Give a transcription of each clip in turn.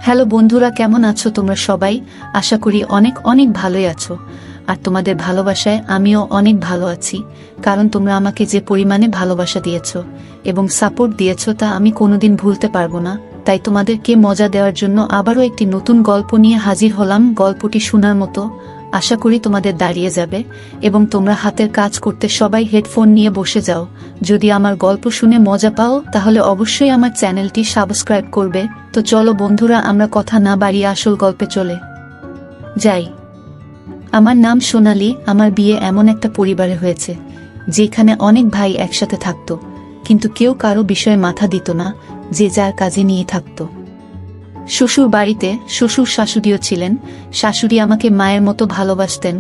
Hello বন্ধুরা, কেমন আছো তোমরা সবাই? আশা করি অনেক অনেক ভালোই আছো। আর তোমাদের ভালোবাসায় আমিও অনেক ভালো আছি, কারণ তোমরা আমাকে যে পরিমাণে ভালোবাসা দিয়েছো এবং সাপোর্ট দিয়েছো তা আমি কোনোদিন ভুলতে পারবো না। তাই তোমাদেরকে মজা দেওয়ার জন্য আবারও একটি নতুন গল্প নিয়ে হাজির হলাম। গল্পটি শোনার মতো, আশা করি তোমাদের দাঁড়িয়ে যাবে এবং তোমরা হাতের কাজ করতে সবাই হেডফোন নিয়ে বসে যাও। যদি আমার গল্প শুনে মজা পাও তাহলে অবশ্যই আমার চ্যানেলটি সাবস্ক্রাইব করবে। তো চলো বন্ধুরা, আমরা কথা না বাড়িয়ে আসল গল্পে চলে যাই। আমার নাম সোনালি। আমার বিয়ে এমন একটা পরিবারে হয়েছে যেখানে অনেক ভাই একসাথে থাকতো, কিন্তু কেউ কারো বিষয়ে মাথা দিত না, যে যার কাজে নিয়ে থাকতো। শ্বশুর বাড়িতে শ্বশুর শাশুড়িও ছিলেন। শাশুড়ি আমাকে মায়ের মতো ভালোবাসতেন।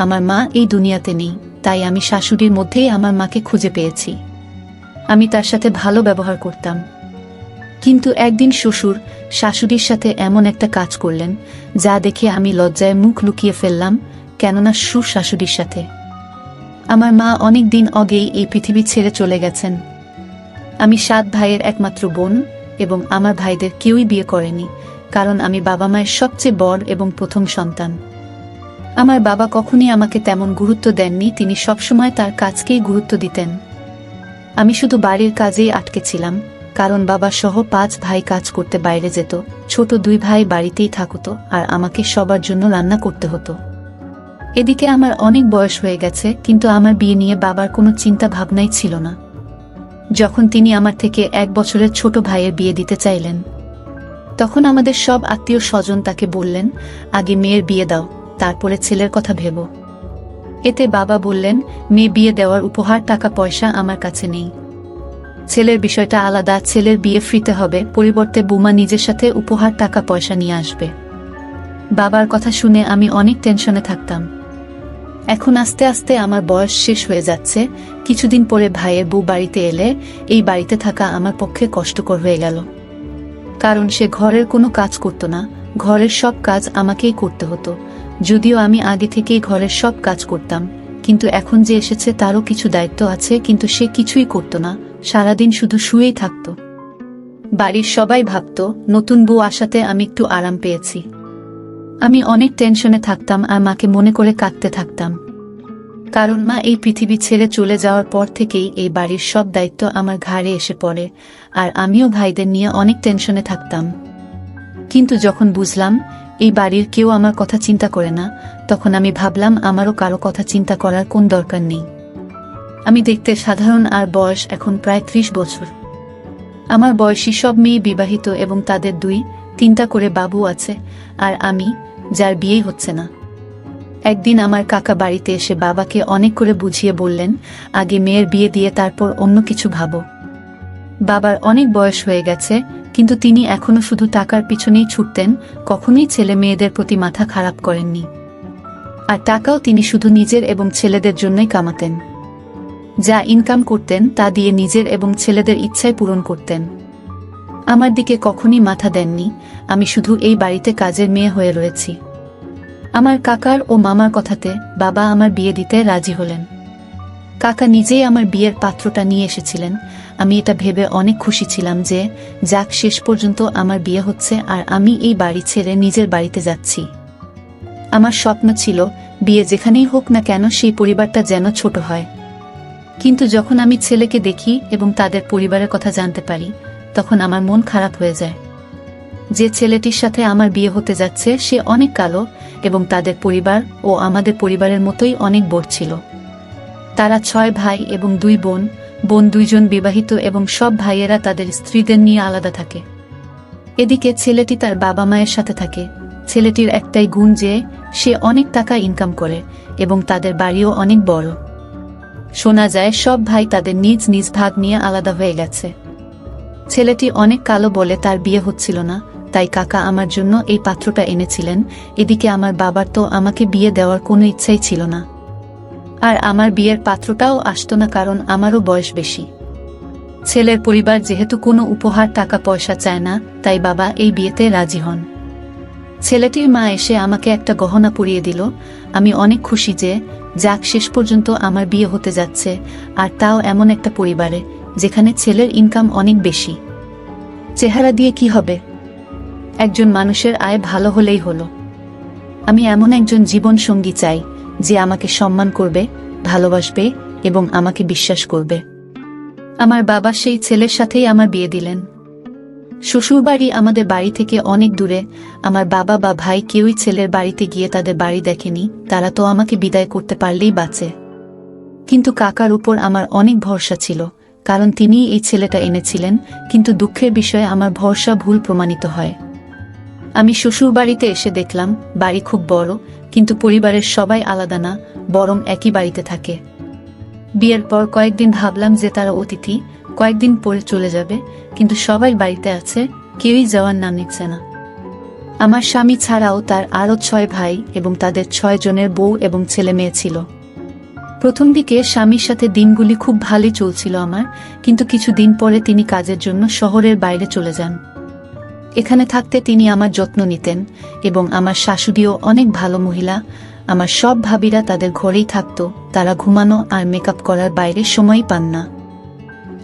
আমার মা এই দুনিয়াতে নেই, তাই আমি শাশুড়ির মধ্যেই আমার মাকে খুঁজে পেয়েছি। আমি তার সাথে ভালো ব্যবহার করতাম, কিন্তু একদিন শ্বশুর শাশুড়ির সাথে এমন একটা কাজ করলেন যা দেখে আমি লজ্জায় মুখ লুকিয়ে ফেললাম, কেননা শ্বশুর শাশুড়ির সাথে আমার মা অনেক দিন আগেই এই পৃথিবী ছেড়ে চলে গেছেন। আমি 7 ভাইয়ের একমাত্র বোন এবং আমার ভাইদের কেউই বিয়ে করেনি, কারণ আমি বাবা মায়ের সবচেয়ে বড় এবং প্রথম সন্তান। আমার বাবা কখনই আমাকে তেমন গুরুত্ব দেননি, তিনি সবসময় তার কাজকেই গুরুত্ব দিতেন। আমি শুধু বাড়ির কাজেই আটকে ছিলাম, কারণ বাবা সহ 5 ভাই কাজ করতে বাইরে যেত, ছোট 2 ভাই বাড়িতেই থাকতো আর আমাকে সবার জন্য রান্না করতে হতো। এদিকে আমার অনেক বয়স হয়ে গেছে, কিন্তু আমার বিয়ে নিয়ে বাবার কোনো চিন্তা ভাবনাই ছিল না। যখন তিনি আমার থেকে 1 বছরের ছোট ভাইয়ের বিয়ে দিতে চাইলেন, তখন আমাদের সব আত্মীয় স্বজন তাকে বললেন, আগে মেয়ের বিয়ে দাও, তারপরে ছেলের কথা ভেবো। এতে বাবা বললেন, মেয়ে বিয়ে দেওয়ার উপহার টাকা পয়সা আমার কাছে নেই। ছেলের বিষয়টা আলাদা, ছেলের বিয়ে ফ্রিতে হবে, পরিবর্তে বুমা নিজের সাথে উপহার টাকা পয়সা নিয়ে আসবে। বাবার কথা শুনে আমি অনেক টেনশনে থাকতাম। এখন আস্তে আস্তে আমার বয়স শেষ হয়ে যাচ্ছে। কিছুদিন পরে ভাইয়ের বউ বাড়িতে এলে এই বাড়িতে থাকা আমার পক্ষে কষ্টকর হয়ে গেল, কারণ সে ঘরের কোনো কাজ করত না। ঘরের সব কাজ আমাকেই করতে হতো। যদিও আমি আগে থেকেই ঘরের সব কাজ করতাম, কিন্তু এখন যে এসেছে তারও কিছু দায়িত্ব আছে, কিন্তু সে কিছুই করত না, সারাদিন শুধু শুয়েই থাকত। বাড়ির সবাই ভাবত নতুন বউ আসাতে আমি একটু আরাম পেয়েছি। আমি অনেক টেনশনে থাকতাম আর মাকে মনে করে কাঁদতে থাকতাম, কারণ মা এই পৃথিবী ছেড়ে চলে যাওয়ার পর থেকেই এই বাড়ির সব দায়িত্ব আমার ঘাড়ে এসে পড়ে, আর আমিও ভাইদের নিয়ে অনেক টেনশনে থাকতাম। কিন্তু যখন বুঝলাম এই বাড়ির কেউ আমার কথা চিন্তা করে না, তখন আমি ভাবলাম আমারও কারো কথা চিন্তা করার কোন দরকার নেই। আমি দেখতে সাধারণ আর বয়স এখন প্রায় 30 বছর। আমার বয়সী সব মেয়ে বিবাহিত এবং তাদের 2-3টা করে বাবু আছে, আর আমি, যার বিয়েই হচ্ছে না। একদিন আমার কাকা বাড়িতে এসে বাবাকে অনেক করে বুঝিয়ে বললেন, আগে মেয়ের বিয়ে দিয়ে তারপর অন্য কিছু ভাবো। বাবার অনেক বয়স হয়ে গেছে, কিন্তু তিনি এখনো শুধু টাকার পিছনেই ছুটতেন, কখনোই ছেলে মেয়েদের প্রতি মাথা খারাপ করেননি। আর টাকাও তিনি শুধু নিজের এবং ছেলেদের জন্যই কামাতেন। যা ইনকাম করতেন তা দিয়ে নিজের এবং ছেলেদের ইচ্ছাই পূরণ করতেন। আমার দিকে কখনই মাথা দেননি। আমি শুধু এই বাড়িতে কাজের মেয়ে হয়ে রয়েছি। আমার কাকার ও মামার কথাতে বাবা আমার বিয়ে দিতে রাজি হলেন। কাকা নিজেই আমার বিয়ের পাত্রটা নিয়ে এসেছিলেন। আমি এটা ভেবে অনেক খুশি ছিলাম যে যাক, শেষ পর্যন্ত আমার বিয়ে হচ্ছে আর আমি এই বাড়ি ছেড়ে নিজের বাড়িতে যাচ্ছি। আমার স্বপ্ন ছিল বিয়ে যেখানেই হোক না কেন সেই পরিবারটা যেন ছোট হয়। কিন্তু যখন আমি ছেলেকে দেখি এবং তাদের পরিবারের কথা জানতে পারি, তখন আমার মন খারাপ হয়ে যায়। যে ছেলেটির সাথে আমার বিয়ে হতে যাচ্ছে সে অনেক কালো এবং তাদের পরিবার ও আমাদের পরিবারের মতোই অনেক বড় ছিল। তারা 6 ভাই এবং 2 বোন। বোন 2 জন বিবাহিত এবং সব ভাইয়েরা তাদের স্ত্রীদের নিয়ে আলাদা থাকে। এদিকে ছেলেটি তার বাবা মায়ের সাথে থাকে। ছেলেটির একটাই গুণ যে সে অনেক টাকা ইনকাম করে এবং তাদের বাড়িও অনেক বড়। শোনা যায় সব ভাই তাদের নিজ নিজ ভাগ নিয়ে আলাদা হয়ে গেছে। ছেলেটি অনেক কালো বলে তার বিয়ে হচ্ছিল না, তাই কাকা আমার জন্য এই পাত্রটা এনেছিলেন। এদিকে আমার বাবার তো আমাকে বিয়ে দেওয়ার কোনো ইচ্ছাই ছিল না, আর আমার বিয়ের পাত্রটাও আসতো না, কারণ আমারও বয়স বেশি। ছেলের পরিবার যেহেতু কোনো উপহার টাকা পয়সা চায় না, তাই বাবা এই বিয়েতে রাজি হন। ছেলেটির মা এসে আমাকে একটা গহনা পরিয়ে দিল। আমি অনেক খুশি যে যাক, শেষ পর্যন্ত আমার বিয়ে হতে যাচ্ছে, আর তাও এমন একটা পরিবারে যেখানে ছেলের ইনকাম অনেক বেশি। চেহারা দিয়ে কি হবে, একজন মানুষের আয় ভালো হলেই হলো। আমি এমন একজন জীবন সঙ্গী চাই যে আমাকে সম্মান করবে, ভালোবাসবে এবং আমাকে বিশ্বাস করবে। আমার বাবা সেই ছেলের সাথেই আমার বিয়ে দিলেন। শ্বশুরবাড়ি আমাদের বাড়ি থেকে অনেক দূরে। আমার বাবা বা ভাই কেউই ছেলের বাড়িতে গিয়ে তাদের বাড়ি দেখেনি, তারা তো আমাকে বিদায় করতে পারলেই বাঁচে। কিন্তু কাকার উপর আমার অনেক ভরসা ছিল, কারণ তিনিই এই ছেলেটা এনেছিলেন। কিন্তু দুঃখের বিষয়ে আমার ভরসা ভুল প্রমাণিত হয়। আমি শ্বশুরবাড়িতে এসে দেখলাম বাড়ি খুব বড়, কিন্তু পরিবারের সবাই আলাদা না, বরং একই বাড়িতে থাকে। বিয়ের পর কয়েকদিন ভাবলাম যে তারা অতিথি, কয়েকদিন পরে চলে যাবে, কিন্তু সবাই বাড়িতে আছে, কেউই যাওয়ার নাম নিচ্ছে না। আমার স্বামী ছাড়াও তার আরও 6 ভাই এবং তাদের 6 জনের বউ এবং ছেলে মেয়ে ছিল। প্রথম দিকে স্বামীর সাথে দিনগুলি খুব ভালোই চলছিল আমার, কিন্তু কিছুদিন পরে তিনি কাজের জন্য শহরের বাইরে চলে যান। এখানে থাকতে তিনি আমার যত্ন নিতেন এবং আমার শাশুড়িও অনেক ভালো মহিলা। আমার সব ভাবিরা তাদের ঘরেই থাকত, তারা ঘুমানো আর মেকআপ করার বাইরে সময়ই পান না।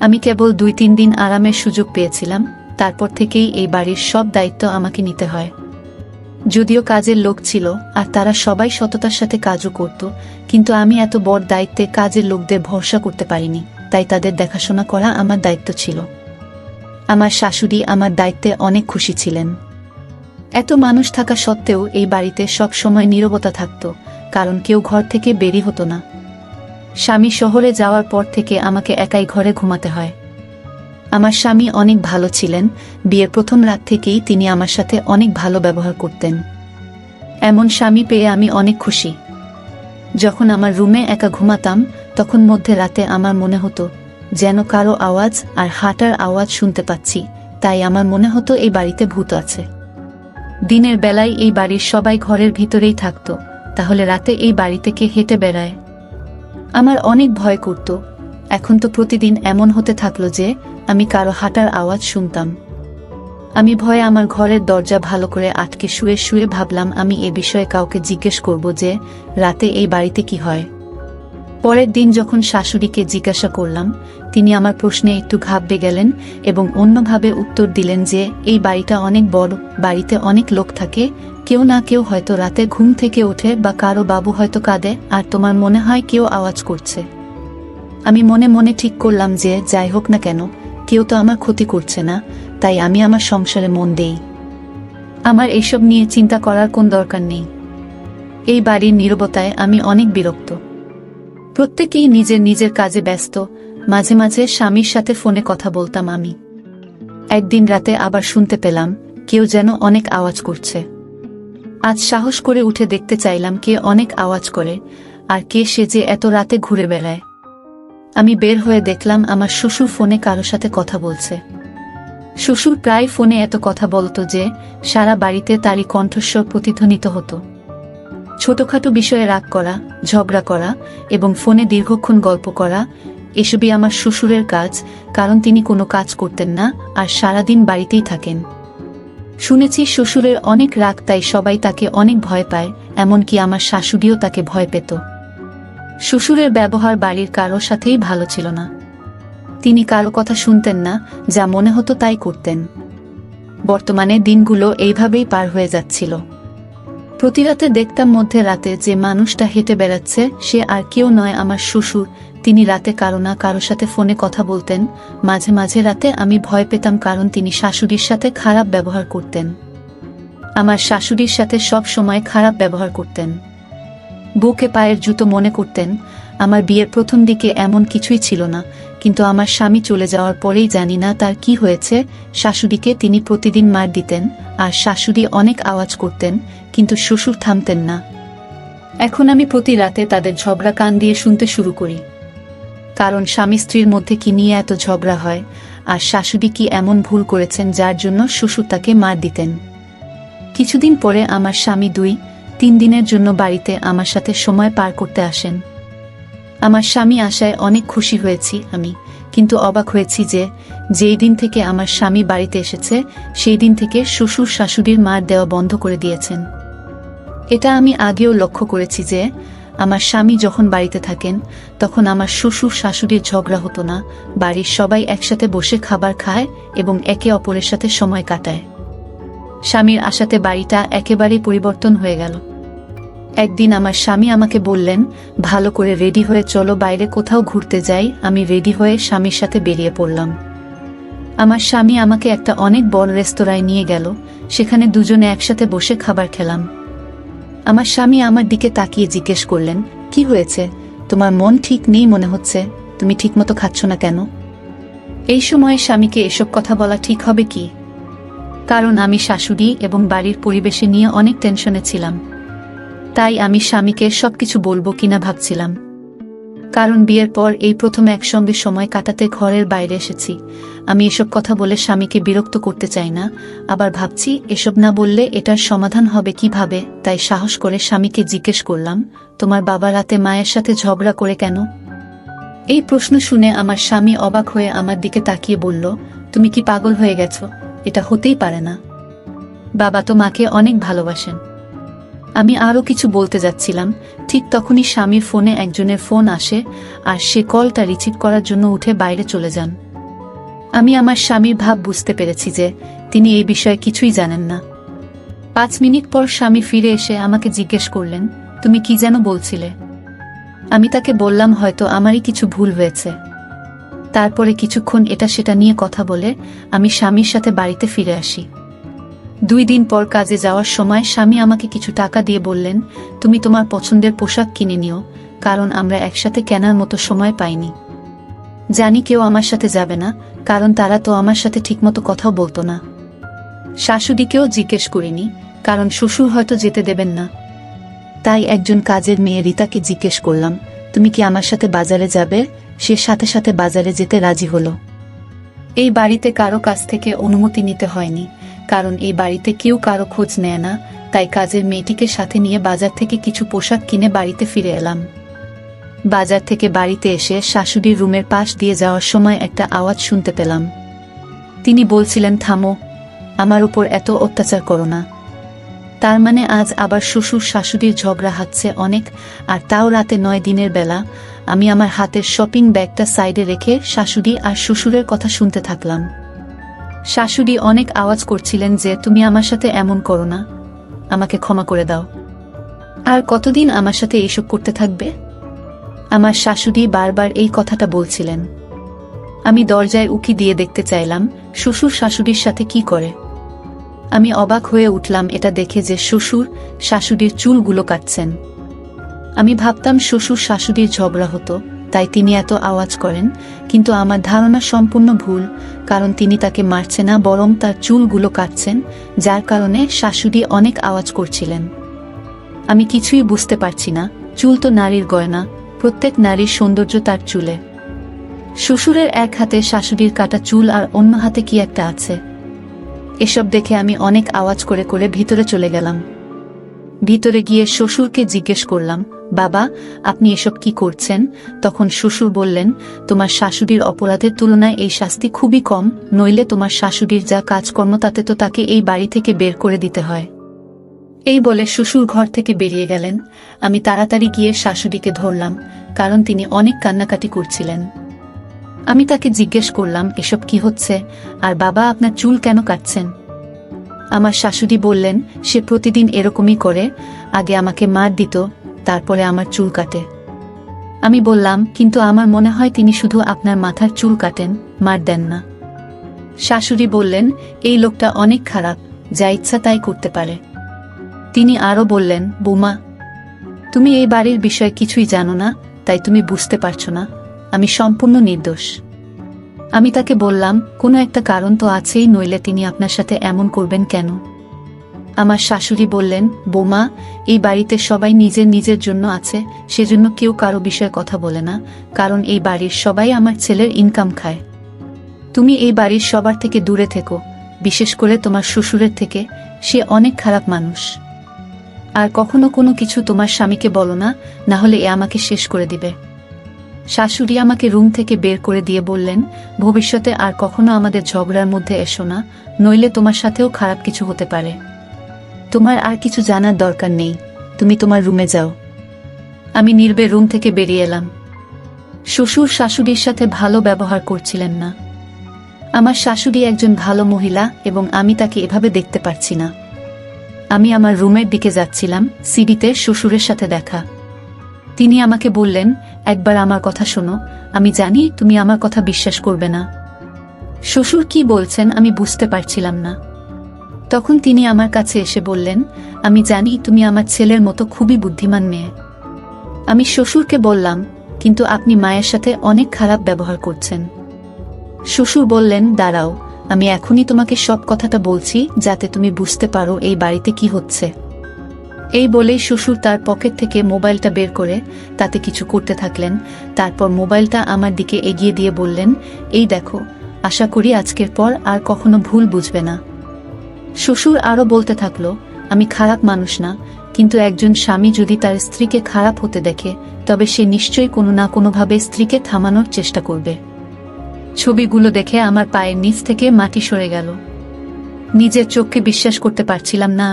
আমি কেবল 2-3 দিন আরামের সুযোগ পেয়েছিলাম, তারপর থেকেই এই বাড়ির সব দায়িত্ব আমাকে নিতে হয়। যদিও কাজের লোক ছিল আর তারা সবাই সততার সাথে কাজও করত, কিন্তু আমি এত বড় দায়িত্বে কাজের লোকদের ভরসা করতে পারিনি, তাই তাদের দেখাশোনা করা আমার দায়িত্ব ছিল। আমার শাশুড়ি আমার দায়িত্বে অনেক খুশি ছিলেন। এত মানুষ থাকা সত্ত্বেও এই বাড়িতে সব সময় নীরবতা থাকত, কারণ কেউ ঘর থেকে বেরি হতো না। স্বামী শহরে যাওয়ার পর থেকে আমাকে একাই ঘরে ঘুমাতে হয়। আমার স্বামী অনেক ভালো ছিলেন। বিয়ের প্রথম রাত থেকেই তিনি আমার সাথে অনেক ভালো ব্যবহার করতেন। এমন স্বামী পেয়ে আমি অনেক খুশি। যখন আমার রুমে একা ঘুমাতাম, তখন মধ্যে রাতে আমার মনে হতো যেন কারো আওয়াজ আর হাঁটার আওয়াজ শুনতে পাচ্ছি, তাই আমার মনে হতো এই বাড়িতে ভূত আছে। দিনের বেলায় এই বাড়ির সবাই ঘরের ভিতরেই থাকতো, তাহলে রাতে এই বাড়ি থেকে হেঁটে বেড়ায়। আমার অনেক ভয় করত। এখন তো প্রতিদিন এমন হতে থাকলো যে আমি কারো হাঁটার আওয়াজ শুনতাম। আমি ভয়ে আমার ঘরের দরজা ভালো করে আটকে শুয়ে শুয়ে ভাবলাম আমি এ বিষয়ে কাউকে জিজ্ঞেস করব যে রাতে এই বাড়িতে কি হয়। পরের দিন যখন শাশুড়িকে জিজ্ঞাসা করলাম, তিনি আমার প্রশ্নে একটু ঘাবড়ে গেলেন এবং অন্যভাবে উত্তর দিলেন যে এই বাড়িটা অনেক বড়, বাড়িতে অনেক লোক থাকে, কেউ না কেউ হয়তো রাতে ঘুম থেকে ওঠে বা কারো বাবু হয়তো কাঁদে আর তোমার মনে হয় কেউ আওয়াজ করছে। আমি মনে মনে ঠিক করলাম যে যাই হোক না কেন, কেউ তো আমার ক্ষতি করছে না, তাই আমি আমার সংসারে মন দেই। আমার এসব নিয়ে চিন্তা করার কোন দরকার নেই। এই বাড়ির নীরবতায় আমি অনেক বিরক্ত। প্রত্যেকেই নিজের নিজের কাজে ব্যস্ত। মাঝে মাঝে স্বামীর সাথে ফোনে কথা বলতাম আমি। একদিন রাতে আবার শুনতে পেলাম কেউ যেন অনেক আওয়াজ করছে। আজ সাহস করে উঠে দেখতে চাইলাম কে অনেক আওয়াজ করে আর কে সে যে এত রাতে ঘুরে বেড়ায়। আমি বের হয়ে দেখলাম আমার শ্বশুর ফোনে কারো সাথে কথা বলছে। শ্বশুর প্রায় ফোনে এত কথা বলতো যে সারা বাড়িতে তারই কণ্ঠস্বর প্রতিধ্বনিত হতো। ছোটখাটো বিষয়ে রাগ করা, ঝগড়া করা এবং ফোনে দীর্ঘক্ষণ গল্প করা, এসবই আমার শ্বশুরের কাজ, কারণ তিনি কোনো কাজ করতেন না আর সারাদিন বাড়িতেই থাকেন। শুনেছি শ্বশুরের অনেক রাগ, তাই সবাই তাকে অনেক ভয় পায়, এমনকি আমার শাশুড়িও তাকে ভয় পেত। শ্বশুরের ব্যবহার বাড়ির কারোর সাথেই ভালো ছিল না। তিনি কারো কথা শুনতেন না, যা মনে হতো তাই করতেন। বর্তমানে দিনগুলো এইভাবেই পার হয়ে যাচ্ছিল। প্রতি রাতে দেখতাম মধ্যে রাতে যে মানুষটা হেঁটে বেড়াচ্ছে সে আর কেউ নয় আমার শ্বশুর। তিনি রাতে কারো না কারো সাথে ফোনে কথা বলতেন। মাঝে মাঝে রাতে আমি ভয় পেতাম, কারণ তিনি শাশুড়ির সাথে খারাপ ব্যবহার করতেন। আমার শাশুড়ির সাথে সব সময় খারাপ ব্যবহার করতেন। বুকে পায়ের জুতো মনে করতেন। আমার বিয়ের প্রথম দিকে এমন কিছুই ছিল না, কিন্তু আমার স্বামী চলে যাওয়ার পরেই জানি না তার কি হয়েছে, শাশুড়িকে তিনি প্রতিদিন মার দিতেন আর শাশুড়ি অনেক আওয়াজ করতেন, কিন্তু শ্বশুর থামতেন না। এখন আমি প্রতি রাতে তাদের ঝগড়া কান দিয়ে শুনতে শুরু করি, কারণ স্বামী স্ত্রীর মধ্যে কি নিয়ে এত ঝগড়া হয় আর শাশুড়ি কি এমন ভুল করেছেন যার জন্য শ্বশুর তাকে মার দিতেন। কিছুদিন পরে আমার স্বামী 2-3 দিনের জন্য বাড়িতে আমার সাথে সময় পার করতে আসেন। আমার স্বামী আসায় অনেক খুশি হয়েছি আমি, কিন্তু অবাক হয়েছি যে যেই দিন থেকে আমার স্বামী বাড়িতে এসেছে সেই দিন থেকে শ্বশুর শাশুড়ির মার দেওয়া বন্ধ করে দিয়েছেন। এটা আমি আগেও লক্ষ্য করেছি যে আমার স্বামী যখন বাড়িতে থাকেন তখন আমার শ্বশুর শাশুড়ির ঝগড়া হতো না, বাড়ির সবাই একসাথে বসে খাবার খায় এবং একে অপরের সাথে সময় কাটায়। স্বামীর আশাতে বাড়িটা একেবারেই পরিবর্তন হয়ে গেল। একদিন আমার স্বামী আমাকে বললেন, ভালো করে রেডি হয়ে চলো, বাইরে কোথাও ঘুরতে যাই। আমি রেডি হয়ে স্বামীর সাথে বেরিয়ে পড়লাম। আমার স্বামী আমাকে একটা অনেক বড় রেস্তোরাঁয় নিয়ে গেল। সেখানে দুজনে একসাথে বসে খাবার খেলাম। আমার স্বামী আমার দিকে তাকিয়ে জিজ্ঞেস করলেন, কি হয়েছে? তোমার মন ঠিক নেই মনে হচ্ছে, তুমি ঠিকমতো খাচ্ছ না কেন? এই সময়ে স্বামীকে এসব কথা বলা ঠিক হবে কি? কারণ আমি শাশুড়ি এবং বাড়ির পরিবেশে নিয়ে অনেক টেনশনে ছিলাম। তাই আমি স্বামীকে সবকিছু বলবো কিনা ভাবছিলাম। কারণ বিয়ের পর এই প্রথম একসঙ্গে সময় কাটাতে ঘরের বাইরে এসেছি। আমি এসব কথা বলে স্বামীকে বিরক্ত করতে চাই না। আবার ভাবছি এসব না বললে এটার সমাধান হবে কিভাবে। তাই সাহস করে স্বামীকে জিজ্ঞেস করলাম, তোমার বাবা রাতে মায়ের সাথে ঝগড়া করে কেন? এই প্রশ্ন শুনে আমার স্বামী অবাক হয়ে আমার দিকে তাকিয়ে বলল, তুমি কি পাগল হয়ে গেছো? এটা হতেই পারে না। বাবা তো মাকে অনেক ভালোবাসেন। আমি আরও কিছু বলতে যাচ্ছিলাম, ঠিক তখনই স্বামীর ফোনে একজনের ফোন আসে আর সে কলটা রিসিভ করার জন্য উঠে বাইরে চলে যান। আমি আমার স্বামীর ভাব বুঝতে পেরেছি যে তিনি এই বিষয়ে কিছুই জানেন না। 5 মিনিট পর স্বামী ফিরে এসে আমাকে জিজ্ঞেস করলেন, তুমি কি যেন বলছিলে? আমি তাকে বললাম হয়তো আমারই কিছু ভুল হয়েছে। তারপরে কিছুক্ষণ এটা সেটা নিয়ে কথা বলে আমি স্বামীর সাথে বাড়িতে ফিরে আসি। 2 দিন পর কাজে যাওয়ার সময় স্বামী আমাকে কিছু টাকা দিয়ে বললেন, তুমি তোমার পছন্দের পোশাক কিনে নিও, কারণ আমরা একসাথে কেনার মতো সময় পাইনি। জানি কেউ আমার সাথে যাবে না, কারণ তারা তো আমার সাথে ঠিকমতো কথাও বলতো না। শাশুড়িকেও জিজ্ঞেস করিনি, কারণ শ্বশুর হয়তো যেতে দেবেন না। তাই একজন কাজের মেয়ে রিতাকে জিজ্ঞেস করলাম, তুমি কি আমার সাথে বাজারে যাবে? সে সাথে সাথে বাজারে যেতে রাজি হলো। এই বাড়িতে কারো কাছ থেকে অনুমতি নিতে হয়নি, কারণ এই বাড়িতে কেউ কারো খোঁজ নেয় না। তাই কাজের মেয়েটিকে সাথে নিয়ে বাজার থেকে কিছু পোশাক কিনে বাড়িতে ফিরে এলাম। বাজার থেকে বাড়িতে এসে শাশুড়ির রুমের পাশ দিয়ে যাওয়ার সময় একটা আওয়াজ শুনতে পেলাম। তিনি বলছিলেন, থামো, আমার উপর এত অত্যাচার করো না। তার মানে আজ আবার শ্বশুর শাশুড়ির ঝগড়া হচ্ছে অনেক, আর তাও রাতে 9 দিনের বেলা। আমি আমার হাতের শপিং ব্যাগটা সাইডে রেখে শাশুড়ি আর শ্বশুরের কথা শুনতে থাকলাম। শাশুড়ি অনেক আওয়াজ করছিলেন যে, তুমি আমার সাথে এমন করো না, আমাকে ক্ষমা করে দাও। আর কতদিন আমার সাথে এইসব করতে থাকবে? আমার শাশুড়ি বারবার এই কথাটা বলছিলেন। আমি দরজায় উকি দিয়ে দেখতে চাইলাম শ্বশুর শাশুড়ির সাথে কি করে। আমি অবাক হয়ে উঠলাম এটা দেখে যে শ্বশুর শাশুড়ির চুলগুলো কাটছেন। আমি ভাবতাম শ্বশুর শাশুড়ির ঝগড়া হতো, তাই তিনি এত আওয়াজ করেন, কিন্তু আমার ধারণা সম্পূর্ণ ভুল। কারণ তিনি তাকে মারছে না, বরং তার চুলগুলো কাটছেন, যার কারণে শাশুড়ি অনেক আওয়াজ করছিলেন। আমি কিছুই বুঝতে পারছি না। চুল তো নারীর গয়না, প্রত্যেক নারীর সৌন্দর্য তার চুলে। শ্বশুরের এক হাতে শাশুড়ির কাটা চুল আর অন্য হাতে কি একটা আছে। এসব দেখে আমি অনেক আওয়াজ করে করে ভিতরে চলে গেলাম। ভিতরে গিয়ে শ্বশুরকে জিজ্ঞেস করলাম, বাবা, আপনি এসব কি করছেন? তখন শ্বশুর বললেন, তোমার শাশুড়ির অপরাধের তুলনায় এই শাস্তি খুবই কম, নইলে তোমার শাশুড়ির যা কাজকর্ম তাতে তো তাকে এই বাড়ি থেকে বের করে দিতে হয়। এই বলে শ্বশুর ঘর থেকে বেরিয়ে গেলেন। আমি তাড়াতাড়ি গিয়ে শাশুড়িকে ধরলাম, কারণ তিনি অনেক কান্নাকাটি করছিলেন। আমি তাকে জিজ্ঞেস করলাম, এসব কি হচ্ছে? আর বাবা, আপনার চুল কেন কাটছেন? আমার শাশুড়ি বললেন, সে প্রতিদিন এরকমই করে, আগে আমাকে মার দিত, তারপরে আমার চুল কাটে। আমি বললাম, কিন্তু আমার মনে হয় তিনি শুধু আপনার মাথার চুল কাটেন, মার দেন না। শাশুড়ি বললেন, এই লোকটা অনেক খারাপ, যা ইচ্ছা তাই করতে পারে। তিনি আরও বললেন, বৌমা, তুমি এই বাড়ির বিষয়ে কিছুই জানো না, তাই তুমি বুঝতে পারছো না, আমি সম্পূর্ণ নির্দোষ। আমি তাকে বললাম, কোনো একটা কারণ তো আছেই, নইলে তিনি আপনার সাথে এমন করবেন কেন? আমার শাশুড়ি বললেন, বৌমা, এই বাড়িতে সবাই নিজের নিজের জন্য আছে, সেজন্য কেউ কারো বিষয়ে কথা বলে না, কারণ এই বাড়ির সবাই আমার ছেলের ইনকাম খায়। তুমি এই বাড়ির সবার থেকে দূরে থেকো, বিশেষ করে তোমার শ্বশুরের থেকে, সে অনেক খারাপ মানুষ। আর কখনো কোনো কিছু তোমার স্বামীকে বলো না, না হলে এ আমাকে শেষ করে দিবে। শাশুড়ি আমাকে রুম থেকে বের করে দিয়ে বললেন, ভবিষ্যতে আর কখনো আমাদের ঝগড়ার মধ্যে এসো না, নইলে তোমার সাথেও খারাপ কিছু হতে পারে। তোমার আর কিছু জানার দরকার নেই, তুমি তোমার রুমে যাও। আমি নির্বে রুম থেকে বেরিয়ে এলাম। শ্বশুর শাশুড়ির সাথে ভালো ব্যবহার করছিলেন না। আমার শাশুড়ি একজন ভালো মহিলা এবং আমি তাকে এভাবে দেখতে পারছি না। আমি আমার রুমের দিকে যাচ্ছিলাম, সিঁড়িতে শ্বশুরের সাথে দেখা। তিনি আমাকে বললেন, একবার আমার কথা শোনো, আমি জানি তুমি আমার কথা বিশ্বাস করবে না। শ্বশুর কি বলছেন আমি বুঝতে পারছিলাম না। তখন তিনি আমার কাছে এসে বললেন, আমি জানি তুমি আমার ছেলের মতো খুবই বুদ্ধিমান মেয়ে। আমি শ্বশুরকে বললাম, কিন্তু আপনি মায়ের সাথে অনেক খারাপ ব্যবহার করছেন। শ্বশুর বললেন, দাঁড়াও, আমি এখনই তোমাকে সব কথাটা বলছি যাতে তুমি বুঝতে পারো এই বাড়িতে কি হচ্ছে। এই বলেই শ্বশুর তার পকেট থেকে মোবাইলটা বের করে তাতে কিছু করতে থাকলেন। তারপর মোবাইলটা আমার দিকে এগিয়ে দিয়ে বললেন, এই দেখো, আশা করি আজকের পর আর কখনো ভুল বুঝবে না। শ্বশুর আরও বলতে থাকলো, আমি খারাপ মানুষ না, কিন্তু একজন স্বামী যদি তার স্ত্রীকে খারাপ হতে দেখে তবে সে নিশ্চয়ই কোনো না কোনোভাবে স্ত্রীকে থামানোর চেষ্টা করবে। ছবিগুলো দেখে আমার পায়ের নিচ থেকে মাটি সরে গেল। নিজের চোখকে বিশ্বাস করতে পারছিলাম না।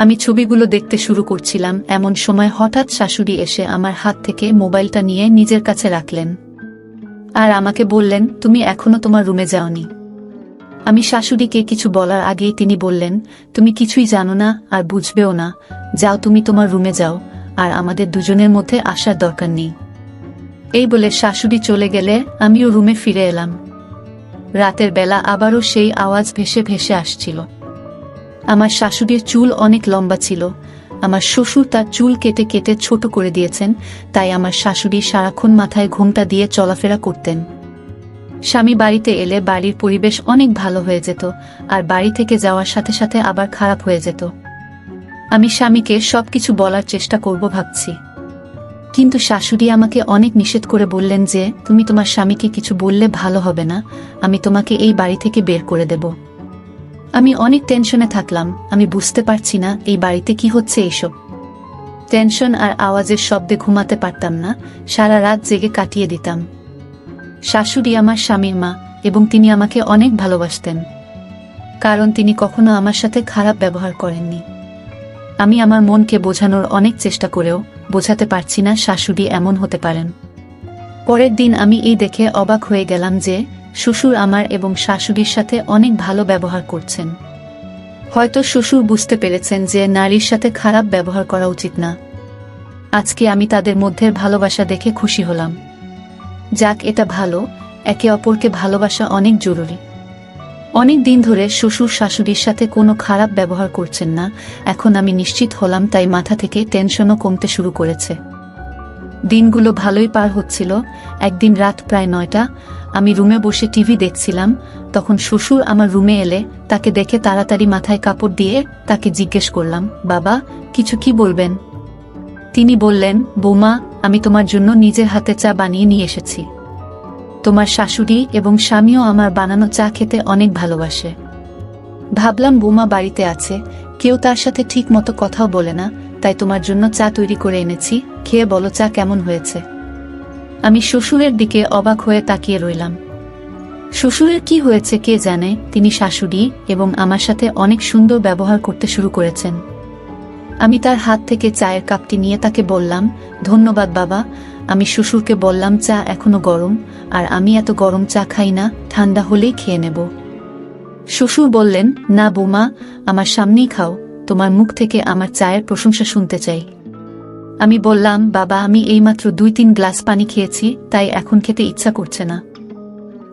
আমি ছবিগুলো দেখতে শুরু করছিলাম, এমন সময় হঠাৎ শাশুড়ি এসে আমার হাত থেকে মোবাইলটা নিয়ে নিজের কাছে রাখলেন আর আমাকে বললেন, তুমি এখনো তোমার রুমে যাওনি। আমি শাশুড়িকে কিছু বলার আগেই তিনি বললেন, তুমি কিছুই জানো না আর বুঝবেও না, যাও তুমি তোমার রুমে যাও, আর আমাদের দুজনের মধ্যে আসার দরকার নেই। এই বলে শাশুড়ি চলে গেলে আমিও রুমে ফিরে এলাম। রাতের বেলা আবারও সেই আওয়াজ ভেসে ভেসে আসছিল। আমার শাশুড়ির চুল অনেক লম্বা ছিল। আমার শ্বশুর তার চুল কেটে কেটে ছোট করে দিয়েছেন, তাই আমার শাশুড়ি সারাক্ষণ মাথায় ঘোমটা দিয়ে চলাফেরা করতেন। স্বামী বাড়িতে এলে বাড়ির পরিবেশ অনেক ভালো হয়ে যেত, আর বাড়ি থেকে যাওয়ার সাথে সাথে আবার খারাপ হয়ে যেত। আমি স্বামীকে সবকিছু বলার চেষ্টা করব ভাবছি, কিন্তু শাশুড়ি আমাকে অনেক নিষেধ করে বললেন যে, তুমি তোমার স্বামীকে কিছু বললে ভালো হবে না, আমি তোমাকে এই বাড়ি থেকে বের করে দেব। আমি অনেক টেনশনে থাকলাম, আমি বুঝতে পারছি না এই বাড়িতে কি হচ্ছে। এইসব টেনশন আর আওয়াজের শব্দে ঘুমাতে পারতাম না, সারা রাত জেগে কাটিয়ে দিতাম। শাশুড়ি আমার স্বামীর মা এবং তিনি আমাকে অনেক ভালোবাসতেন, কারণ তিনি কখনো আমার সাথে খারাপ ব্যবহার করেননি। আমি আমার মনকে বোঝানোর অনেক চেষ্টা করেও বোঝাতে পারছি না শাশুড়ি এমন হতে পারেন। পরের দিন আমি এই দেখে অবাক হয়ে গেলাম যে শ্বশুর আমার এবং শাশুড়ির সাথে অনেক ভালো ব্যবহার করছেন। হয়তো শ্বশুর বুঝতে পেরেছেন যে নারীর সাথে খারাপ ব্যবহার করা উচিত না। আজকে আমি তাদের মধ্যে ভালোবাসা দেখে খুশি হলাম। যাক, এটা ভালো, একে অপরকে ভালোবাসা অনেক জরুরি। অনেক দিন ধরে শ্বশুর শাশুড়ির সাথে কোনো খারাপ ব্যবহার করছেন না, এখন আমি নিশ্চিত হলাম, তাই মাথা থেকে টেনশনও কমতে শুরু করেছে। দিনগুলো ভালোই পার হচ্ছিল। একদিন রাত প্রায় 9টা, আমি রুমে বসে টিভি দেখছিলাম। তখন শ্বশুর আমার রুমে এলে তাকে দেখে তাড়াতাড়ি মাথায় কাপড় দিয়ে তাকে জিজ্ঞেস করলাম, বাবা, কিছু কি বলবেন? তিনি বললেন, বৌমা, আমি তোমার জন্য নিজের হাতে চা বানিয়ে নিয়ে এসেছি। তোমার শাশুড়ি এবং স্বামীও আমার বানানো চা খেতে অনেক ভালোবাসে। ভাবলাম বৌমা বাড়িতে আছে, কেউ তার সাথে ঠিক মতো কথাও বলে না, তাই তোমার জন্য চা তৈরি করে এনেছি, খেয়ে বলো চা কেমন হয়েছে। আমি শ্বশুরের দিকে অবাক হয়ে তাকিয়ে রইলাম। শ্বশুরের কি হয়েছে কে জানে, তিনি শাশুড়ি এবং আমার সাথে অনেক সুন্দর ব্যবহার করতে শুরু করেছেন। আমি তার হাত থেকে চায়ের কাপটি নিয়ে তাকে বললাম, ধন্যবাদ বাবা। আমি শ্বশুরকে বললাম, চা এখনো গরম, আর আমি এত গরম চা খাই না, ঠান্ডা হলেই খেয়ে নেব। শ্বশুর বললেন, না বৌমা, আমার সামনেই খাও, তোমার মুখ থেকে আমার চায়ের প্রশংসা শুনতে চাই। আমি বললাম, বাবা, আমি এইমাত্র 2-3 গ্লাস পানি খেয়েছি, তাই এখন খেতে ইচ্ছা করছে না।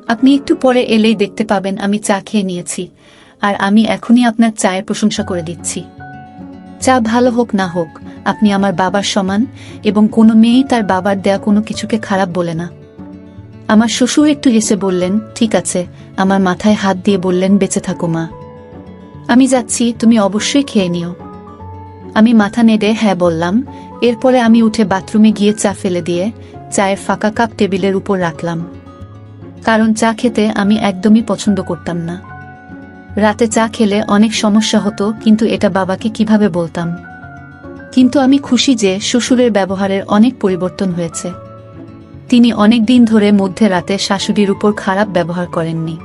আপনি একটু পরে এলেই দেখতে পাবেন আমি চা খেয়ে নিয়েছি, আর আমি এখনই আপনার চায়ের প্রশংসা করে দিচ্ছি। চা ভালো হোক না হোক, আপনি আমার বাবার সমান, এবং কোনো মেয়েই তার বাবার দেয়া কোনো কিছুকে খারাপ বলে না। আমার শ্বশুর একটু হেসে বললেন, ঠিক আছে। আমার মাথায় হাত দিয়ে বললেন, বেঁচে থাকো মা। আমি যাচ্ছি, তুমি অবশ্যই খেয়ে নিও। আমি মাথা নেড়ে হ্যাঁ বললাম। এরপরে আমি উঠে বাথরুমে গিয়ে চা ফেলে দিয়ে চায়ের ফাঁকা কাপ টেবিলের উপর রাখলাম, কারণ চা খেতে আমি একদমই পছন্দ করতাম না। রাতে চা খেলে অনেক সমস্যা হতো, কিন্তু এটা বাবাকে কিভাবে বলতাম। কিন্তু আমি খুশি যে শ্বশুরের ব্যবহারের অনেক পরিবর্তন হয়েছে। তিনি অনেক দিন ধরে মধ্যে রাতে শাশুড়ির উপর খারাপ ব্যবহার করেননি।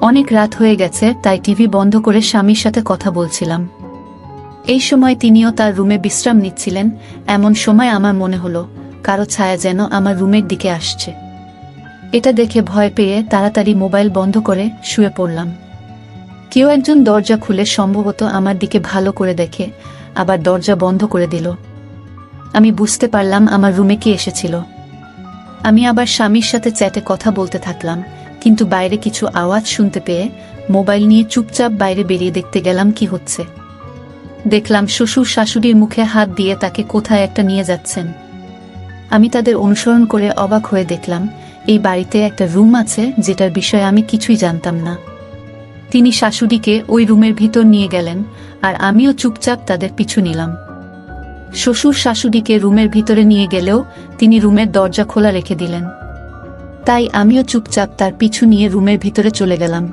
অনেক রাত হয়ে গেছে, তাই টিভি বন্ধ করে স্বামীর সাথে কথা বলছিলাম। এই সময় তিনিও তার রুমে বিশ্রাম নিচ্ছিলেন। এমন সময় আমার মনে হলো কারো ছায়া যেন আমার রুমের দিকে আসছে। এটা দেখে ভয় পেয়ে তাড়াতাড়ি মোবাইল বন্ধ করে শুয়ে পড়লাম। কেউ একজন দরজা খুলে সম্ভবত আমার দিকে ভালো করে দেখে আবার দরজা বন্ধ করে দিল। আমি বুঝতে পারলাম আমার রুমে কে এসেছিল। আমি আবার স্বামীর সাথে চ্যাটে কথা বলতে থাকলাম, কিন্তু বাইরে কিছু আওয়াজ শুনতে পেয়ে মোবাইল নিয়ে চুপচাপ বাইরে বেরিয়ে দেখতে গেলাম কি হচ্ছে। দেখলাম শ্বশুর শাশুড়ির মুখে হাত দিয়ে তাকে কোথায় একটা নিয়ে যাচ্ছেন। আমি তাদের অনুসরণ করে অবাক হয়ে দেখলাম এই বাড়িতে একটা রুম আছে যেটার বিষয়ে আমি কিছুই জানতাম না। তিনি শাশুড়িকে ওই রুমের ভিতর নিয়ে গেলেন আর আমিও চুপচাপ তাদের পিছু নিলাম। শ্বশুর শাশুড়িকে রুমের ভিতরে নিয়ে গেলেও তিনি রুমের দরজা খোলা রেখে দিলেন, তাই আমিও চুপচাপ তার পিছু নিয়ে রুমের ভিতরে চলে গেলাম।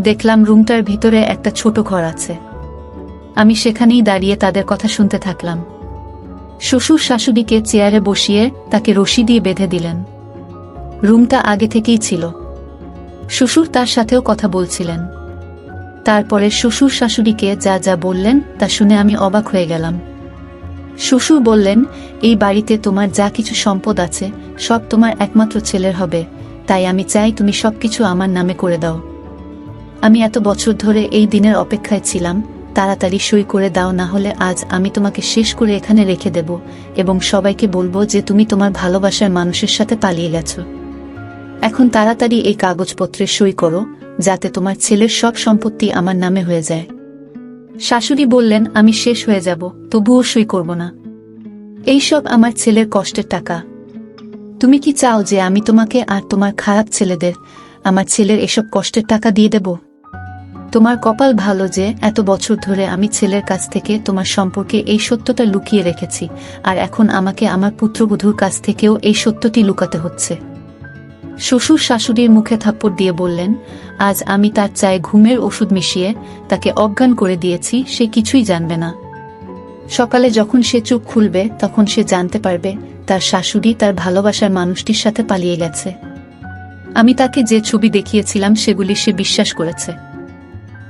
দেখলাম রুমটার ভিতরে একটা ছোট ঘর আছে। আমি সেখানেই দাঁড়িয়ে তাদের কথা শুনতে থাকলাম। শ্বশুর শাশুড়িকে চেয়ারে বসিয়ে তাকে রশি দিয়ে বেঁধে দিলেন। রুমটা আগে থেকেই ছিল। শ্বশুর তার সাথেও কথা বলছিলেন। তারপরে শ্বশুর শাশুড়িকে যা যা বললেন তা শুনে আমি অবাক হয়ে গেলাম। শ্বশুর বললেন, এই বাড়িতে তোমার যা কিছু সম্পদ আছে সব তোমার একমাত্র ছেলের হবে, তাই আমি চাই তুমি সবকিছু আমার নামে করে দাও। আমি এত বছর ধরে এই দিনের অপেক্ষায় ছিলাম, তাড়াতাড়ি সই করে দাও, না হলে আজ আমি তোমাকে শেষ করে এখানে রেখে দেব এবং সবাইকে বলবো যে তুমি তোমার ভালোবাসার মানুষের সাথে পালিয়ে গেছো। এখন তাড়াতাড়ি এই কাগজপত্রে সই করো যাতে তোমার ছেলের সব সম্পত্তি আমার নামে হয়ে যায়। শাশুড়ি বললেন, আমি শেষ হয়ে যাব, তবুও সই করব না। এইসব আমার ছেলের কষ্টের টাকা। তুমি কি চাও যে আমি তোমাকে আর তোমার খারাপ ছেলেদের আমার ছেলের এসব কষ্টের টাকা দিয়ে দেব? তোমার কপাল ভালো যে এত বছর ধরে আমি ছেলের কাছ থেকে তোমার সম্পর্কে এই সত্যটা লুকিয়ে রেখেছি, আর এখন আমাকে আমার পুত্রবধূর কাছ থেকেও এই সত্যটি লুকাতে হচ্ছে। শ্বশুর শাশুড়ির মুখে থাপ্পড় দিয়ে বললেন, আজ আমি তার চায়ে ঘুমের ওষুধ মিশিয়ে তাকে অজ্ঞান করে দিয়েছি, সে কিছুই জানবে না। সকালে যখন সে চোখ খুলবে তখন সে জানতে পারবে তার শাশুড়ি তার ভালোবাসার মানুষটির সাথে পালিয়ে গেছে। আমি তাকে যে ছবি দেখিয়েছিলাম সেগুলি সে বিশ্বাস করেছে।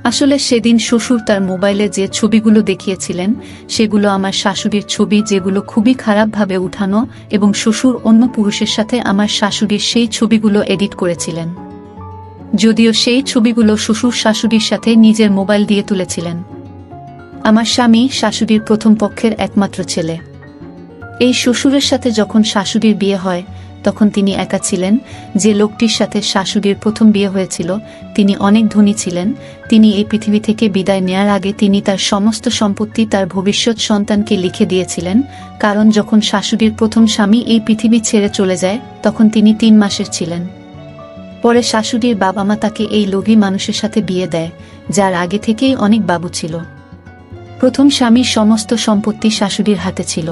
আসলে সেদিন শ্বশুর তার মোবাইলে যে ছবিগুলো দেখিয়েছিলেন সেগুলো আমার শাশুড়ির ছবি, যেগুলো খুবই খারাপভাবে উঠানো, এবং শ্বশুর অন্য পুরুষের সাথে আমার শাশুড়ির সেই ছবিগুলো এডিট করেছিলেন। যদিও সেই ছবিগুলো শ্বশুর শাশুড়ির সাথে নিজের মোবাইল দিয়ে তুলেছিলেন। আমার স্বামী শাশুড়ির প্রথম পক্ষের একমাত্র ছেলে। এই শ্বশুরের সাথে যখন শাশুড়ির বিয়ে হয় তখন তিনি একা ছিলেন। যে লোকটির সাথে শাশুড়ির প্রথম বিয়ে হয়েছিল তিনি অনেক ধনী ছিলেন। তিনি এই পৃথিবী থেকে বিদায় নেয়ার আগে তিনি তার সমস্ত সম্পত্তি তার ভবিষ্যৎ সন্তানকে লিখে দিয়েছিলেন, কারণ যখন শাশুড়ির প্রথম স্বামী এই পৃথিবী ছেড়ে চলে যায় তখন তিনি 3 মাসের ছিলেন। পরে শাশুড়ির বাবা মা তাকে এই লোভী মানুষের সাথে বিয়ে দেয়, যার আগে থেকেই অনেক বাবু ছিল। প্রথম স্বামীর সমস্ত সম্পত্তি শাশুড়ির হাতে ছিল।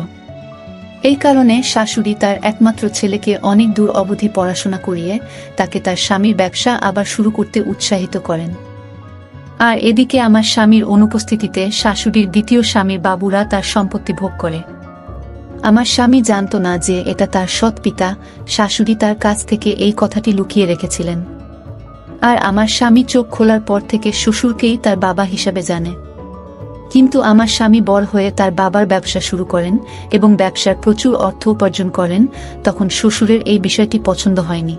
এই কারণে শাশুড়ি তার একমাত্র ছেলেকে অনেক দূর অবধি পড়াশোনা করিয়ে তাকে তার স্বামীর ব্যবসা আবার শুরু করতে উৎসাহিত করেন। আর এদিকে আমার স্বামীর অনুপস্থিতিতে শাশুড়ির দ্বিতীয় স্বামীর বাবুরা তার সম্পত্তি ভোগ করে। আমার স্বামী জানত না যে এটা তার সৎ পিতা। শাশুড়ি তার কাছ থেকে এই কথাটি লুকিয়ে রেখেছিলেন। আর আমার স্বামী চোখ খোলার পর থেকে শ্বশুরকেই তার বাবা হিসাবে জানে। কিন্তু আমার স্বামী বড় হয়ে তার বাবার ব্যবসা শুরু করেন এবং ব্যবসার প্রচুর অর্থ উপার্জন করেন। তখন শ্বশুরের এই বিষয়টি পছন্দ হয়নি,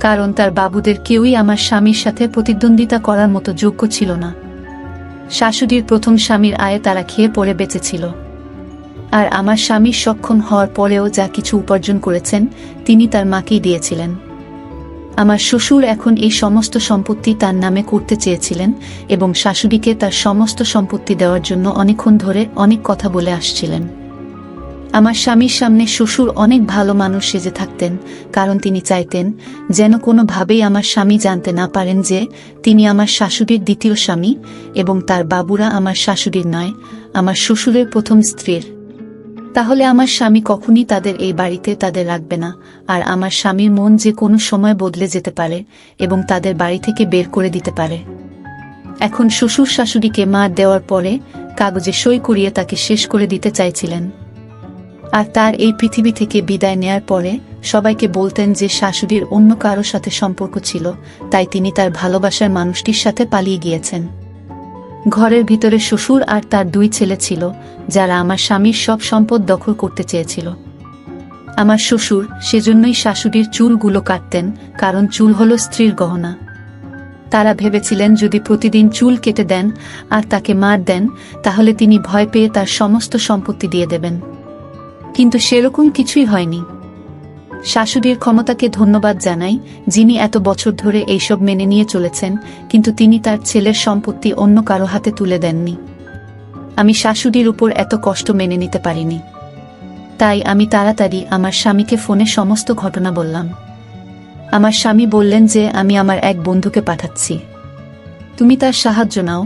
কারণ তার বাবুদের কেউই আমার স্বামীর সাথে প্রতিদ্বন্দ্বিতা করার মতো যোগ্য ছিল না। শাশুড়ির প্রথম স্বামীর আয়ে তারা খেয়ে পড়ে বেঁচেছিল, আর আমার স্বামী সক্ষম হওয়ার পরেও যা কিছু উপার্জন করেছেন তিনি তার মাকেই দিয়েছিলেন। আমার শ্বশুর এখন এই সমস্ত সম্পত্তি তার নামে করতে চেয়েছিলেন এবং শাশুড়িকে তার সমস্ত সম্পত্তি দেওয়ার জন্য অনেকক্ষণ ধরে অনেক কথা বলে আসছিলেন। আমার স্বামীর সামনে শ্বশুর অনেক ভালো মানুষ সেজে থাকতেন, কারণ তিনি চাইতেন যেন কোনোভাবেই আমার স্বামী জানতে না পারেন যে তিনি আমার শাশুড়ির দ্বিতীয় স্বামী এবং তার বাবুরা আমার শাশুড়ির নয়, আমার শ্বশুরের প্রথম স্ত্রীর। তাহলে আমার স্বামী কখনই তাদের এই বাড়িতে তাদের রাখবে না, আর আমার স্বামীর মন যে কোনো সময় বদলে যেতে পারে এবং তাদের বাড়ি থেকে বের করে দিতে পারে। এখন শ্বশুর শাশুড়িকে মার দেওয়ার পরে কাগজে সই করিয়ে তাকে শেষ করে দিতে চাইছিলেন। আর তার এই পৃথিবী থেকে বিদায় নেয়ার পরে সবাইকে বলতেন যে শাশুড়ির অন্য কারো সাথে সম্পর্ক ছিল, তাই তিনি তার ভালোবাসার মানুষটির সাথে পালিয়ে গিয়েছেন। ঘরের ভিতরে শ্বশুর আর তার 2 ছেলে ছিল, যারা আমার স্বামীর সব সম্পদ দখল করতে চেয়েছিল। আমার শ্বশুর সেজন্যই শাশুড়ির চুলগুলো কাটতেন, কারণ চুল হলো স্ত্রীর গহনা। তারা ভেবেছিলেন যদি প্রতিদিন চুল কেটে দেন আর তাকে মার দেন তাহলে তিনি ভয় পেয়ে তার সমস্ত সম্পত্তি দিয়ে দেবেন। কিন্তু সেরকম কিছুই হয়নি। শাশুড়ির ক্ষমতাকে ধন্যবাদ জানাই, যিনি এত বছর ধরে এইসব মেনে নিয়ে চলেছেন, কিন্তু তিনি তার ছেলের সম্পত্তি অন্য কারো হাতে তুলে দেননি। আমি শাশুড়ির উপর এত কষ্ট মেনে নিতে পারিনি। তাই আমি তাড়াতাড়ি আমার স্বামীকে ফোনে সমস্ত ঘটনা বললাম। আমার স্বামী বললেন যে আমি আমার এক বন্ধুকে পাঠাচ্ছি, তুমি তার সাহায্য নাও,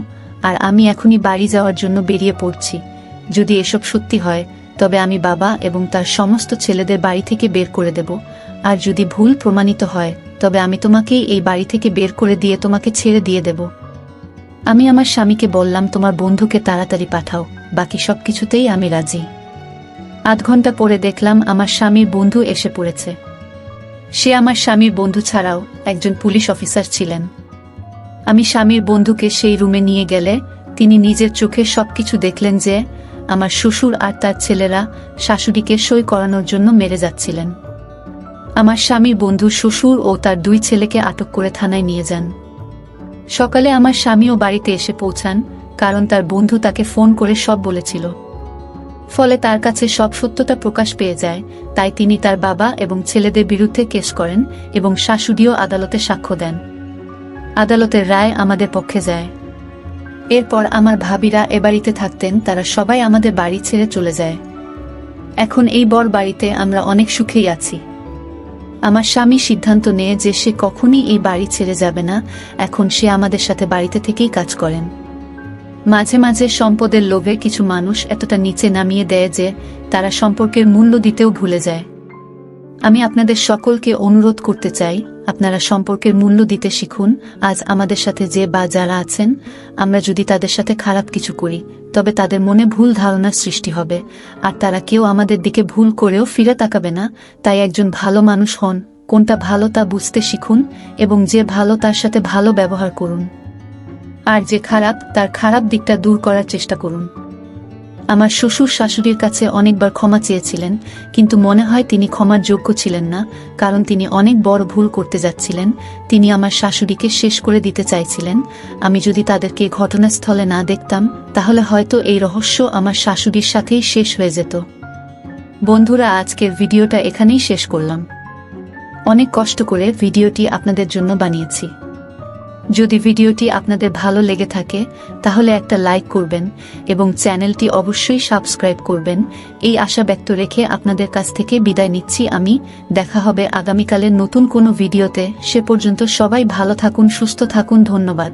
আর আমি এখনই বাড়ি যাওয়ার জন্য বেরিয়ে পড়ছি। যদি এসব সত্যি হয় তবে আমি বাবা এবং তার সমস্ত ছেলেদের বাড়ি থেকে বের করে দেব, আর যদি ভুল প্রমাণিত হয় তবে আমি তোমাকেই এই বাড়ি থেকে বের করে দিয়ে তোমাকে ছেড়ে দিয়ে দেব। আমি আমার স্বামীকে বললাম, তোমার বন্ধুকে তাড়াতাড়ি পাঠাও, বাকি সব কিছুতেই আমি রাজি। 8 ঘন্টা পরে দেখলাম আমার স্বামীর বন্ধু এসে পড়েছে। সে আমার স্বামীর বন্ধু ছাড়াও একজন পুলিশ অফিসার ছিলেন। আমি স্বামীর বন্ধুকে সেই রুমে নিয়ে গেলে তিনি নিজের চোখে সবকিছু দেখলেন যে আমার শ্বশুর আর তার ছেলেরা শাশুড়িকে সই করানোর জন্য মেরে যাচ্ছিলেন। আমার স্বামীর বন্ধু শ্বশুর ও তার 2 ছেলেকে আটক করে থানায় নিয়ে যান। সকালে আমার স্বামীও বাড়িতে এসে পৌঁছান, কারণ তার বন্ধু তাকে ফোন করে সব বলেছিল। ফলে তার কাছে সব সত্যতা প্রকাশ পেয়ে যায়। তাই তিনি তার বাবা এবং ছেলেদের বিরুদ্ধে কেস করেন এবং শাশুড়িও আদালতে সাক্ষ্য দেন। আদালতের রায় আমাদের পক্ষে যায়। এরপর আমার ভাবিরা এ বাড়িতে থাকতেন, তারা সবাই আমাদের বাড়ি ছেড়ে চলে যায়। এখন এই বর বাড়িতে আমরা অনেক সুখেই আছি। আমার স্বামী সিদ্ধান্ত নেয় যে সে কখনই এই বাড়ি ছেড়ে যাবে না। এখন সে আমাদের সাথে বাড়িতে থেকেই কাজ করেন। মাঝে মাঝে সম্পদের লোভে কিছু মানুষ এতটা নিচে নামিয়ে দেয় যে তারা সম্পর্কের মূল্য দিতেও ভুলে যায়। আমি আপনাদের সকলকে অনুরোধ করতে চাই, আপনারা সম্পর্কের মূল্য দিতে শিখুন। আজ আমাদের সাথে যে বা যারা আছেন, আমরা যদি তাদের সাথে খারাপ কিছু করি তবে তাদের মনে ভুল ধারণার সৃষ্টি হবে, আর তারা কেউ আমাদের দিকে ভুল করেও ফিরে তাকাবে না। তাই একজন ভালো মানুষ হন, কোনটা ভালো তা বুঝতে শিখুন এবং যে ভালো তার সাথে ভালো ব্যবহার করুন, আর যে খারাপ তার খারাপ দিকটা দূর করার চেষ্টা করুন। আমার শ্বশুর শাশুড়ির কাছে অনেকবার ক্ষমা চেয়েছিলেন, কিন্তু মনে হয় তিনি ক্ষমার যোগ্য ছিলেন না, কারণ তিনি অনেক বড় ভুল করতে যাচ্ছিলেন। তিনি আমার শাশুড়িকে শেষ করে দিতে চাইছিলেন। আমি যদি তাদেরকে ঘটনাস্থলে না দেখতাম তাহলে হয়তো এই রহস্য আমার শাশুড়ির সাথেই শেষ হয়ে যেত। বন্ধুরা, আজকের ভিডিওটা এখানেই শেষ করলাম। অনেক কষ্ট করে ভিডিওটি আপনাদের জন্য বানিয়েছি। যদি ভিডিওটি আপনাদের ভালো লেগে থাকে তাহলে একটা লাইক করবেন এবং চ্যানেলটি অবশ্যই সাবস্ক্রাইব করবেন। এই আশা ব্যক্ত রেখে আপনাদের কাছ থেকে বিদায় নিচ্ছি আমি। দেখা হবে আগামীকালের নতুন কোনো ভিডিওতে। সে পর্যন্ত সবাই ভালো থাকুন, সুস্থ থাকুন। ধন্যবাদ।